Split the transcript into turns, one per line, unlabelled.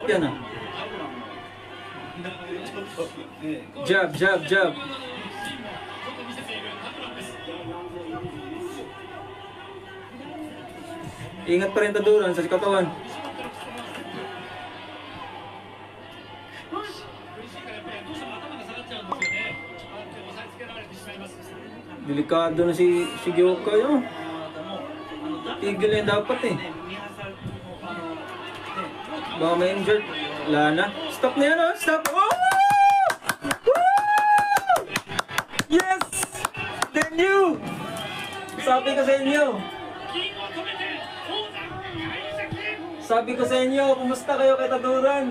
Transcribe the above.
Yan ah. Jab, jab, jab. Ingat pa rin taduran sa katawan. Delikado na si Gyoka yun. Tigil na dapat eh. Baka may injured. Wala na. Stop na yan oh! Stop! Oh! Woo! Yes! Then you! Sabi ko sa inyo. Sabi ko sa inyo, kumusta kayo kay Taduran?